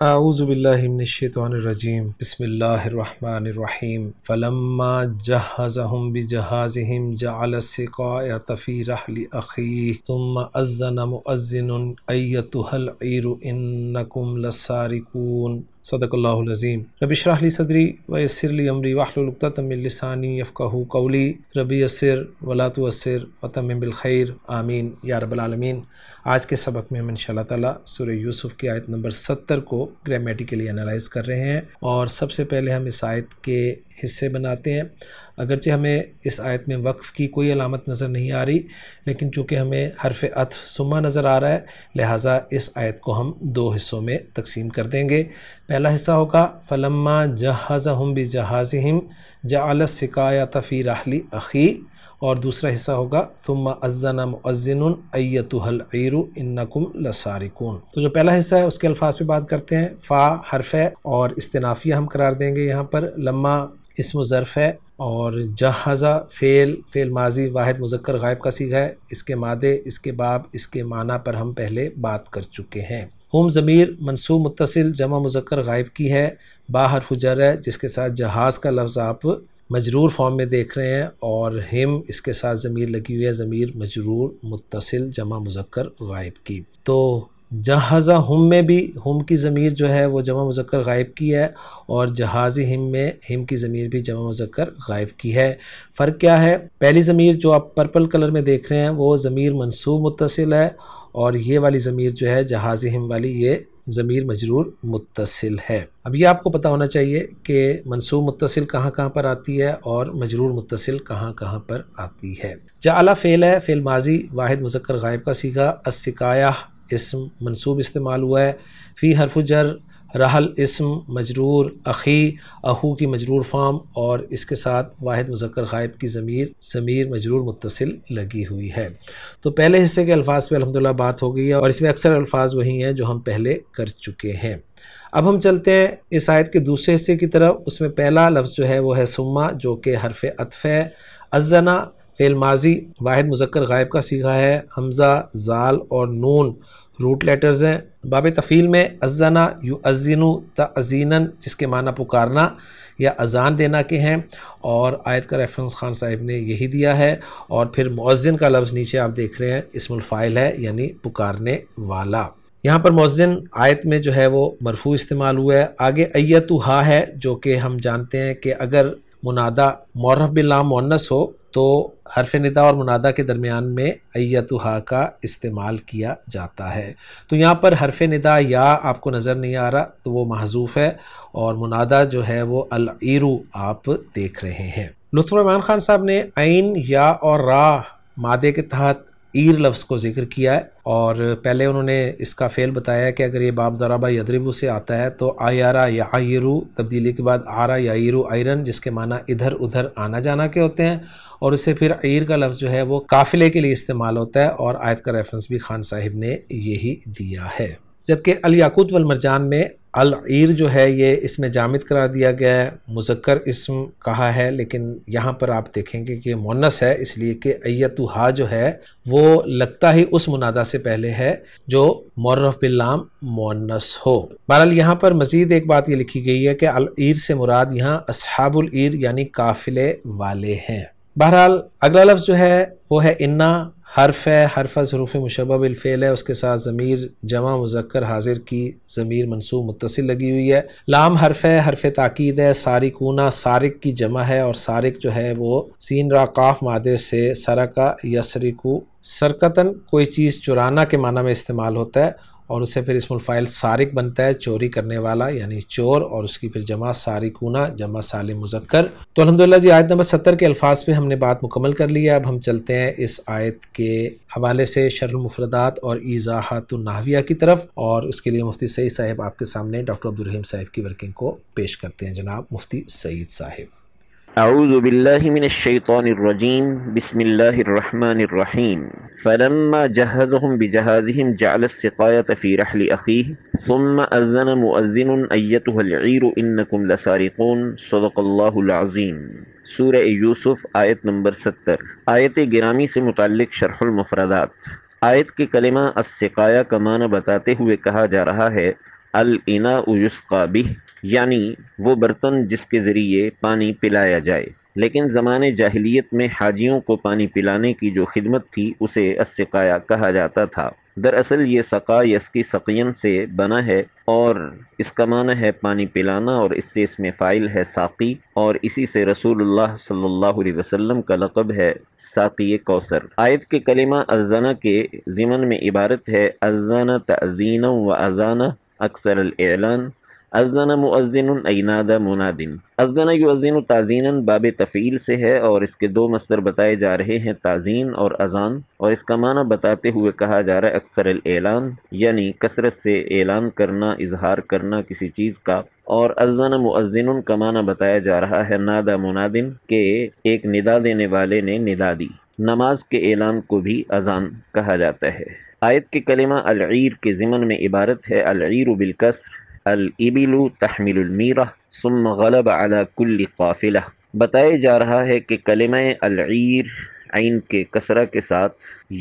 اعوذ باللہ من الشیطان الرجیم بسم اللہ الرحمن الرحیم فلما جہزہم بجہازہم جعل السقایۃ فی رحل اخیہ ثم اذن مؤذن ایتھا العیر انکم لسارقون صدق اللہ العظیم۔ رب اشرح لی صدری ویسر لی امری واحلل عقدۃ من لسانی یفقہوا قولی رب یسر ولا تعسر وتمم بالخیر آمین یا رب العالمین۔ آج کے سبق میں ہم انشاءاللہ تعالی سورہ یوسف کی آیت نمبر 70 کو گرامیٹیکلی انالائز کر رہے ہیں، اور سب سے پہلے ہم اس آیت کے حصے بناتے ہیں۔ اگرچہ ہمیں اس آیت میں وقف کی کوئی علامت نظر نہیں آ رہی، لیکن چونکہ ہمیں حرف عطف ثم نظر آ رہا ہے، لہٰذا اس آیت کو ہم دو حصوں میں تقسیم کر دیں گے۔ پہلا حصہ ہوگا فلما جہزہم بجہازہم جعل السقایۃ فی رحل اخیہ، اور دوسرا حصہ ہوگا ثم اذن مؤذن ایتھا العیر انکم لسارقون۔ تو جو پہلا حصہ ہے اس کے الفاظ پہ بات کرتے ہیں۔ فا حرف ہے اور استنافیہ ہم قرار دیں گے یہاں پر۔ لما اسم و ظرف ہے، اور جہزہ فعل ماضی واحد مذکر غائب کا صیغہ ہے۔ اس کے مادے، اس کے باب، اس کے معنی پر ہم پہلے بات کر چکے ہیں۔ ہم ضمیر منصوب متصل جمع مذکر غائب کی ہے، با حرف جر ہے جس کے ساتھ جہاز کا لفظ آپ مجرور فارم میں دیکھ رہے ہیں، اور ہم اس کے ساتھ ضمیر لگی ہوئی ہے، ضمیر مجرور متصل جمع مذکر غائب کی۔ تو جہازہ ہم میں بھی ہم کی ضمیر جو ہے وہ جمع مذکر غائب کی ہے، اور جہازی ہم میں ہم کی ضمیر بھی جمع مذکر غائب کی ہے۔ فرق کیا ہے؟ پہلی ضمیر جو آپ پرپل کلر میں دیکھ رہے ہیں وہ ضمیر منصوب متصل ہے، اور یہ والی ضمیر جو ہے جہازی ہم والی، یہ ضمیر مجرور متصل ہے۔ اب یہ آپ کو پتہ ہونا چاہیے کہ منصوب متصل کہاں کہاں پر آتی ہے اور مجرور متصل کہاں کہاں پر آتی ہے۔ جعل فعل ہے، فعل ماضی واحد مذکر غائب کا صیغہ۔ السقایہ اسم منصوب استعمال ہوا ہے۔ فی حرف جر، رحل اسم مجرور، اخی اخو کی مجرور فارم، اور اس کے ساتھ واحد مذکر غائب کی ضمیر مجرور متصل لگی ہوئی ہے۔ تو پہلے حصے کے الفاظ پہ الحمدللہ بات ہو گئی ہے، اور اس میں اکثر الفاظ وہی ہیں جو ہم پہلے کر چکے ہیں۔ اب ہم چلتے ہیں اس آیت کے دوسرے حصے کی طرف۔ اس میں پہلا لفظ جو ہے وہ ہے ثم، جو کہ حرف عطف ہے۔ اذن فعل ماضی واحد مذکر غائب کا صیغہ ہے۔ حمزہ، زال اور نون روٹ لیٹرز ہیں۔ باب تفعیل میں اذن یؤذن تعظینا، جس کے معنی پکارنا یا اذان دینا کے ہیں، اور آیت کا ریفرنس خان صاحب نے یہی دیا ہے۔ اور پھر مؤذن کا لفظ نیچے آپ دیکھ رہے ہیں، اسم الفاعل ہے، یعنی پکارنے والا۔ یہاں پر مؤذن آیت میں جو ہے وہ مرفوع استعمال ہوا ہے۔ آگے ایتھا ہے، جو کہ ہم جانتے ہیں کہ اگر منادہ معرف باللام مؤنث ہو تو حرف ندا اور منادہ کے درمیان میں ایتھا کا استعمال کیا جاتا ہے۔ تو یہاں پر حرف ندا یا آپ کو نظر نہیں آ رہا تو وہ محذوف ہے، اور منادہ جو ہے وہ العیر آپ دیکھ رہے ہیں۔ لطف الرحمان خان صاحب نے عین، یا اور را مادے کے تحت ایر لفظ کو ذکر کیا ہے، اور پہلے انہوں نے اس کا فعل بتایا کہ اگر یہ باب ضربہ یضربو سے آتا ہے تو آیارا یعیرو، تبدیلی کے بعد آرا یعیرو ایرن، جس کے معنی ادھر ادھر آنا جانا کے ہوتے ہیں، اور اسے پھر عیر کا لفظ جو ہے وہ قافلے کے لیے استعمال ہوتا ہے، اور آیت کا ریفرنس بھی خان صاحب نے یہی دیا ہے۔ جبکہ الیاقوت والمرجان میں العیر جو ہے یہ اس میں جامد قرار دیا گیا ہے، مذکر اسم کہا ہے، لیکن یہاں پر آپ دیکھیں گے کہ مؤنث ہے، اس لیے کہ ایتھا جو ہے وہ لگتا ہی اس منادہ سے پہلے ہے جو معرف باللام مؤنث ہو۔ بہرحال یہاں پر مزید ایک بات یہ لکھی گئی ہے کہ العیر سے مراد یہاں اصحاب العیر یعنی قافلے والے ہیں۔ بہرحال اگلا لفظ جو ہے وہ ہے انا، حرف ہے، حرف حروف مشبہ بالفعل ہے، اس کے ساتھ ضمیر جمع مذکر حاضر کی ضمیر منصوب متصل لگی ہوئی ہے۔ لام حرف ہے، حرف تاکید ہے۔ سارقون سارق کی جمع ہے، اور سارق جو ہے وہ سین را قاف مادے سے سرقہ یسرقو، سرقتاً کوئی چیز چرانا کے معنی میں استعمال ہوتا ہے، اور اسے پھر اسم الفاعل سارق بنتا ہے، چوری کرنے والا یعنی چور، اور اس کی پھر جمع سارقون جمع سالم مذکر۔ تو الحمدللہ جی آیت نمبر 70 کے الفاظ پہ ہم نے بات مکمل کر لی ہے۔ اب ہم چلتے ہیں اس آیت کے حوالے سے شرح المفردات اور ایضاحات النحویہ کی طرف، اور اس کے لیے مفتی سعید صاحب آپ کے سامنے ڈاکٹر عبدالرحیم صاحب کی ورکنگ کو پیش کرتے ہیں۔ جناب مفتی سعید صاحب۔ اعوذ باللہ من الشیطان الرجیم، بسم اللہ الرحمن الرحیم۔ فلما جہزہم بجہازہم جعل السقایۃ فی رحل اخیہ ثم اذن مؤذن ایتھا العیر انکم لسارقون، صدق اللہ العظیم۔ سورہ یوسف آیت نمبر 70۔ آیت گرامی سے متعلق شرح المفردات۔ آیت کے کلمہ السقایہ کا معنی بتاتے ہوئے کہا جا رہا ہے الإناء یسقى به، یعنی وہ برتن جس کے ذریعے پانی پلایا جائے۔ لیکن زمانے جاہلیت میں حاجیوں کو پانی پلانے کی جو خدمت تھی اسے السقایا کہا جاتا تھا۔ دراصل یہ سقا یسقی سقین سے بنا ہے اور اس کا معنی ہے پانی پلانا، اور اس سے اس میں فاعل ہے ساقی، اور اسی سے رسول اللہ صلی اللہ علیہ وسلم کا لقب ہے ساقی کوثر۔ آیت کے کلمہ اذن کے ضمن میں عبارت ہے اذن تأذینا و اذان اکثر الاعلان، اذن مؤذن ای نادى مناد۔ اذن یؤذن تعزینا باب تفعیل سے ہے، اور اس کے دو مصدر بتائے جا رہے ہیں تعزین اور اذان، اور اس کا معنی بتاتے ہوئے کہا جا رہا ہے اکثر الاعلان، یعنی کثرت سے اعلان کرنا، اظہار کرنا کسی چیز کا۔ اور اذن مؤذن کا معنی بتایا جا رہا ہے نادى مناد، کہ ایک ندا دینے والے نے ندا دی۔ نماز کے اعلان کو بھی اذان کہا جاتا ہے۔ آیت کے کلمہ العیر کے ضمن میں عبارت ہے العیر بالکسر، الابل تحمل المیرہ ثم غلب على کل قافلہ۔ بتایا جا رہا ہے کہ کلمہ العیر عین کے کسرہ کے ساتھ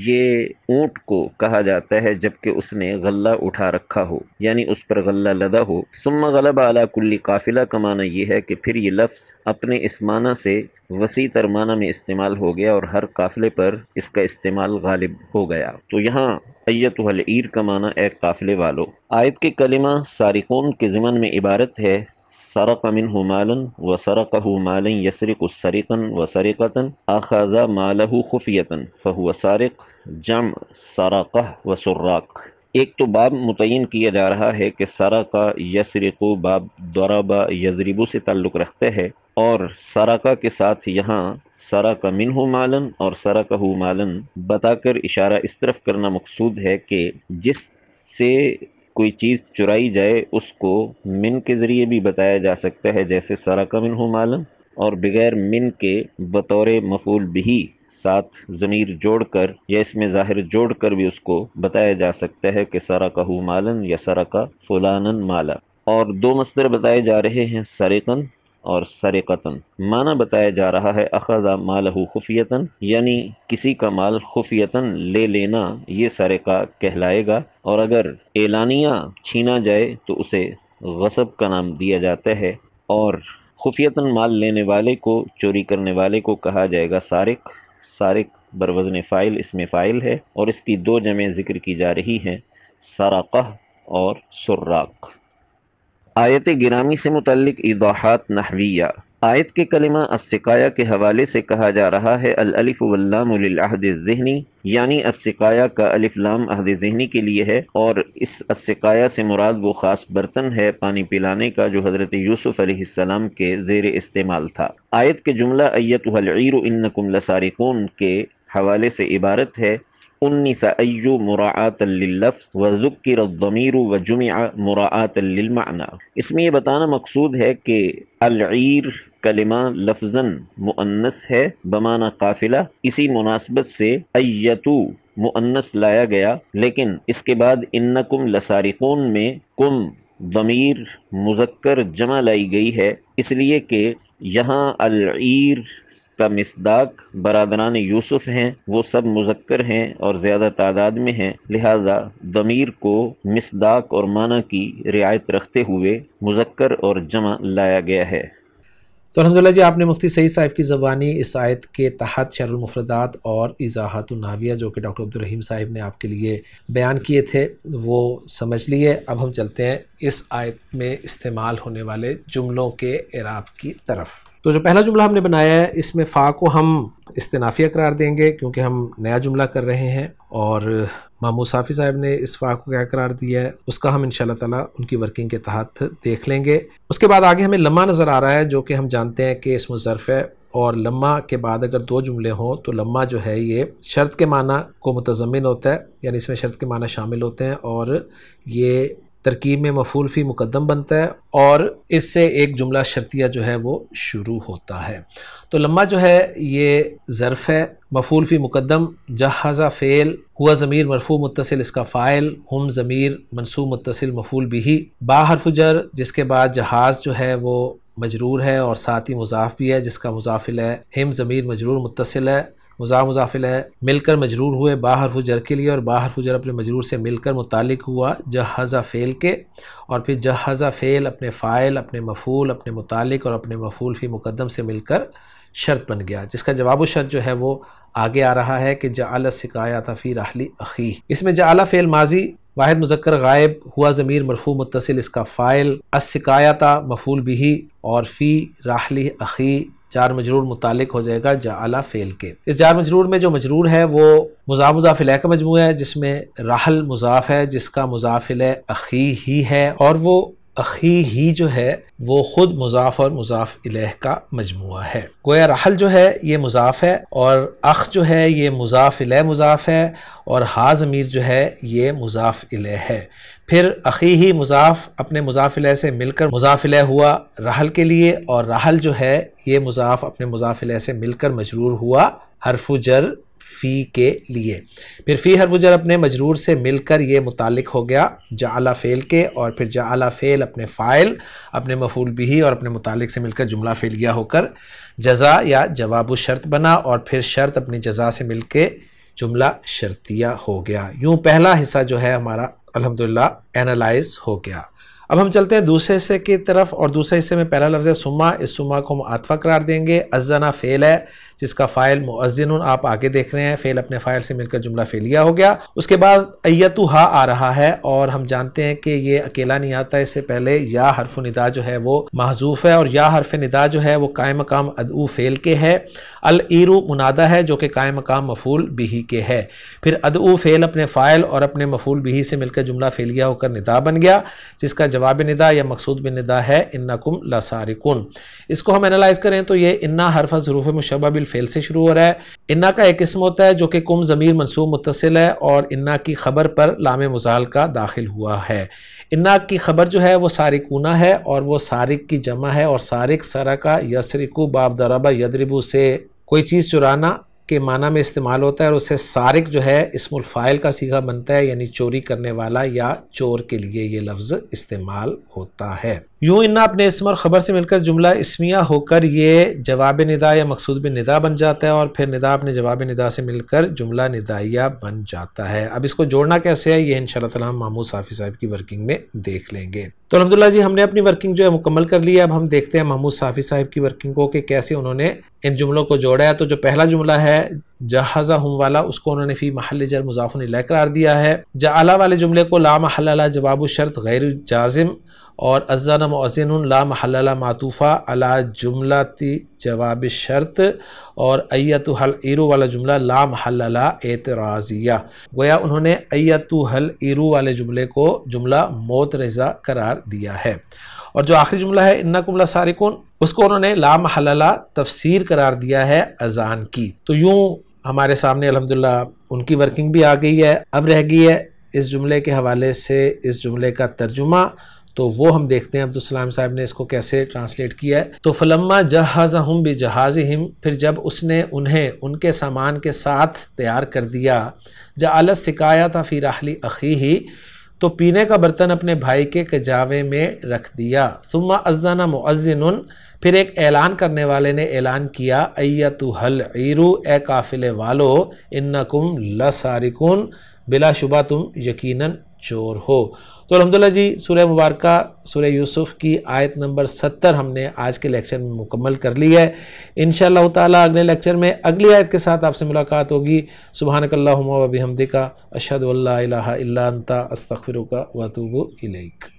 یہ اونٹ کو کہا جاتا ہے جبکہ اس نے غلہ اٹھا رکھا ہو، یعنی اس پر غلہ لدا ہو۔ ثم غلب علی کل قافلہ کا معنی یہ ہے کہ پھر یہ لفظ اپنے اس معنی سے وسیع تر معنی میں استعمال ہو گیا اور ہر قافلے پر اس کا استعمال غالب ہو گیا۔ تو یہاں ایتها العیر کا معنی اے قافلے والو۔ آیت کے کلمہ سارقون کے ضمن میں عبارت ہے سرق منہ مالا وسرقہ مالا یسرق سرقا وسرقتا اخذ مالہ خفیتا فہو سارق، جمع سرقہ وسراق۔ ایک تو باب متعین کیا جا رہا ہے کہ سرقہ یسرق باب ضرب یضرب سے تعلق رکھتے ہے، اور سرقہ کے ساتھ یہاں سرق منہ مالا اور سرقہ مالا بتا کر اشارہ اس طرف کرنا مقصود ہے کہ جس سے کوئی چیز چرائی جائے اس کو من کے ذریعے بھی بتایا جا سکتا ہے، جیسے سرق منہ مالا، اور بغیر من کے بطور مفعول بہ ساتھ ضمیر جوڑ کر یا اس میں ظاہر جوڑ کر بھی اس کو بتایا جا سکتا ہے کہ سرقہ مالا یا سرق فلانا مالا۔ اور دو مصدر بتائے جا رہے ہیں سرقن اور سرقتن۔ معنی بتایا جا رہا ہے اخذ مالہ خفیتن، یعنی کسی کا مال خفیتن لے لینا یہ سرقہ کہلائے گا، اور اگر اعلانیہ چھینا جائے تو اسے غصب کا نام دیا جاتا ہے، اور خفیتاً مال لینے والے کو، چوری کرنے والے کو کہا جائے گا سارق۔ سارق بروزن فاعل اس میں فاعل ہے، اور اس کی دو جمع ذکر کی جا رہی ہیں سرقہ اور سراق۔ آیت گرامی سے متعلق ایضاحات نحویہ۔ آیت کے کلمہ السقایا کے حوالے سے کہا جا رہا ہے الالف واللام للعہد الذہنی، یعنی السقایا کا الف لام عہد ذہنی کے لیے ہے، اور اس السقایا سے مراد وہ خاص برتن ہے پانی پلانے کا جو حضرت یوسف علیہ السلام کے زیر استعمال تھا۔ آیت کے جملہ ایتها العیر انکم لسارقون کے حوالے سے عبارت ہے انِّث ایُّ مراعاۃ لللفظ وذکر الضمیر وجمع مراعاۃ للمعنی۔ اس میں یہ بتانا مقصود ہے کہ العیر کلمہ لفظاً مؤنث ہے بمعنی قافلہ، اسی مناسبت سے ایتو مؤنث لایا گیا، لیکن اس کے بعد انکم لسارقون میں کم ضمیر مذکر جمع لائی گئی ہے، اس لیے کہ یہاں العیر کا مصداق برادران یوسف ہیں، وہ سب مذکر ہیں اور زیادہ تعداد میں ہیں، لہذا ضمیر کو مصداق اور معنی کی رعایت رکھتے ہوئے مذکر اور جمع لایا گیا ہے۔ تو الحمدللہ جی آپ نے مفتی سعید صاحب کی زبانی اس آیت کے تحت شرح المفردات اور ایضاحات النحویہ جو کہ ڈاکٹر عبدالرحیم صاحب نے آپ کے لیے بیان کیے تھے وہ سمجھ لیے۔ اب ہم چلتے ہیں اس آیت میں استعمال ہونے والے جملوں کے اعراب کی طرف۔ تو جو پہلا جملہ ہم نے بنایا ہے اس میں فا کو ہم استنافیہ قرار دیں گے کیونکہ ہم نیا جملہ کر رہے ہیں، اور محمود صافی صاحب نے اس فا کو کیا قرار دیا ہے اس کا ہم انشاءاللہ تعالیٰ ان کی ورکنگ کے تحت دیکھ لیں گے۔ اس کے بعد آگے ہمیں لمحہ نظر آ رہا ہے جو کہ ہم جانتے ہیں کہ اسم ظرف ہے، اور لمحہ کے بعد اگر دو جملے ہوں تو لمحہ جو ہے یہ شرط کے معنی کو متضمن ہوتا ہے، یعنی اس میں شرط کے معنی شامل ہوتے ہیں، اور یہ ترکیب میں مفعول فی مقدم بنتا ہے، اور اس سے ایک جملہ شرطیہ جو ہے وہ شروع ہوتا ہے۔ تو لمحہ جو ہے یہ ظرف ہے، مفعول فی مقدم، جہزہ فعل، ہوا ضمیر مرفوع متصل اس کا فاعل، ہم ضمیر منصوب متصل مفعول بہ، با حرف جر جس کے بعد جہاز جو ہے وہ مجرور ہے اور ساتھ ہی مضاف بھی ہے جس کا مضاف الیہ، ہم ضمیر مجرور متصل ہے، مضاف الیہ مل کر مجرور ہوئے با حرف جر کے لیے، اور با حرف جر اپنے مجرور سے مل کر متعلق ہوا جہزہ فعل کے، اور پھر جہزہ فعل اپنے فاعل، اپنے مفعول، اپنے متعلق اور اپنے مفعول فی مقدم سے مل کر شرط بن گیا، جس کا جواب الشرط جو ہے وہ آگے آ رہا ہے کہ جعل السقایۃ فی رحل اخیہ۔ اس میں جعل فعل ماضی واحد مذکر غائب، ہوا ضمیر مرفوع متصل اس کا فاعل، السقایۃ مفعول بہ، اور فی رحل اخیہ جار مجرور متعلق ہو جائے گا جعل فعل کے۔ اس جار مجرور میں جو مجرور ہے وہ مضاف الیہ کا مجموعہ ہے، جس میں رحل مضاف ہے جس کا مضاف الیہ اخی ہی ہے، اور وہ اخی ہی جو ہے وہ خود مضاف اور مضاف الیہ کا مجموعہ ہے۔ گویا رحل جو ہے یہ مضاف ہے، اور اخ جو ہے یہ مضاف الیہ مضاف ہے، اور ہا ضمیر جو ہے یہ مضاف الیہ ہے۔ پھر اخی ہی مضاف اپنے مضاف الیہ سے مل کر مضاف الیہ ہوا رحل کے لیے، اور رحل جو ہے یہ مضاف اپنے مضاف الیہ سے مل کر مجرور ہوا حرف جر فی کے لیے۔ پھر فی حرف جر اپنے مجرور سے مل کر یہ متعلق ہو گیا جعل فعل کے، اور پھر جعل فعل اپنے فاعل، اپنے مفعول بہ اور اپنے متعلق سے مل کر جملہ فعلیہ ہو کر جزا یا جواب الشرط بنا، اور پھر شرط اپنی جزا سے مل کے جملہ شرطیہ ہو گیا۔ یوں پہلا حصہ جو ہے ہمارا الحمدللہ اینالائز ہو گیا۔ اب ہم چلتے ہیں دوسرے حصے کی طرف، اور دوسرے حصے میں پہلا لفظ ہے سما، اس سما کو ہم عاطفہ قرار دیں گے۔ اذنا فعل ہے جس کا فاعل مؤذن آپ آگے دیکھ رہے ہیں، فعل اپنے فاعل سے مل کر جملہ فعلیہ ہو گیا۔ اس کے بعد ایتھا آ رہا ہے، اور ہم جانتے ہیں کہ یہ اکیلا نہیں آتا، اس سے پہلے یا حرف ندا جو ہے وہ محذوف ہے، اور یا حرف ندا جو ہے وہ قائم مقام ادعو فعل کے ہے۔ الایرو منادہ ہے جو کہ قائم مقام مفعول بہ کے ہے۔ پھر ادعو فعل اپنے فاعل اور اپنے مفعول بہ سے مل کر جملہ فعلیہ ہو کر ندا بن گیا، جس کا جواب ندا یا مقصود بالندا ہے انکم لسارقون۔ اس کو ہم انالائز کریں تو یہ انا حرف ظروف مشبہ بالفعل سے شروع ہو رہا ہے۔ انا کا ایک اسم ہوتا ہے جو کہ کم ضمیر منصوب متصل ہے، اور انا کی خبر پر لام مزال داخل ہوا ہے۔ انا کی خبر جو ہے وہ سارقون ہے، اور وہ سارق کی جمع ہے، اور سارق سرقہ یسرقو باب ضربہ یضربو سے کوئی چیز چرانا کے معنی میں استعمال ہوتا ہے، اور اسے سارق جو ہے اسم الفاعل کا صیغہ بنتا ہے، یعنی چوری کرنے والا یا چور کے لیے یہ لفظ استعمال ہوتا ہے۔ یوں انا اپنے اسم اور خبر سے مل کر جملہ اسمیہ ہو کر یہ جواب ندا یا مقصود بالندا بن جاتا ہے، اور پھر ندا اپنے جواب ندا سے مل کر جملہ ندائیہ بن جاتا ہے۔ اب اس کو جوڑنا کیسے ہے یہ انشاءاللہ تعالی ہم محمود صافی صاحب کی ورکنگ میں دیکھ لیں گے۔ تو الحمدللہ جی ہم نے اپنی ورکنگ جو ہے مکمل کر لی ہے۔ اب ہم دیکھتے ہیں محمود صافی صاحب کی ورکنگ کو کہ کیسے انہوں نے ان جملوں کو جوڑا ہے۔ تو جو پہلا جملہ ہے جہزہم والا، اس کو انہوں نے فی محل جر مضاف الیہ قرار دیا ہے۔ جعل والے جملے کو لا محل لہ جواب الشرط غیر جازم، اور اذن مؤذن لا محل لہ معطوفہ علی جملۃ جواب الشرط، اور ایتھا العیرو والا جملہ لا محل لہ اعتراضیہ۔ گویا انہوں نے ایتھا العیرو والے جملے کو جملہ معترضہ قرار دیا ہے، اور جو آخری جملہ ہے انکم لسارقون، اس کو انہوں نے لا محل لہ تفسیر قرار دیا ہے اذان کی۔ تو یوں ہمارے سامنے الحمدللہ ان کی ورکنگ بھی آ گئی ہے۔ اب رہ گئی ہے اس جملے کے حوالے سے اس جملے کا ترجمہ، تو وہ ہم دیکھتے ہیں عبدالسلام صاحب نے اس کو کیسے ٹرانسلیٹ کیا ہے۔ تو فلما جہزہم بجہازہم، پھر جب اس نے انہیں ان کے سامان کے ساتھ تیار کر دیا، جعل السقایۃ فی رحل اخیہ، تو پینے کا برتن اپنے بھائی کے کجاوے میں رکھ دیا۔ ثم اذن مؤذن، پھر ایک اعلان کرنے والے نے اعلان کیا، ایتھا العیر، اے قافلے والو، انکم لسارقون، بلا شبہ تم یقیناً چور ہو۔ تو الحمدللہ جی سورہ مبارکہ سورہ یوسف کی آیت نمبر 70 ہم نے آج کے لیکچر میں مکمل کر لی ہے۔ انشاءاللہ تعالی اگلے لیکچر میں اگلی آیت کے ساتھ آپ سے ملاقات ہوگی۔ سبحانک اللہم و بحمدک، اشہد ان لا الہ الا انت، استغفرک و اتوب الیک۔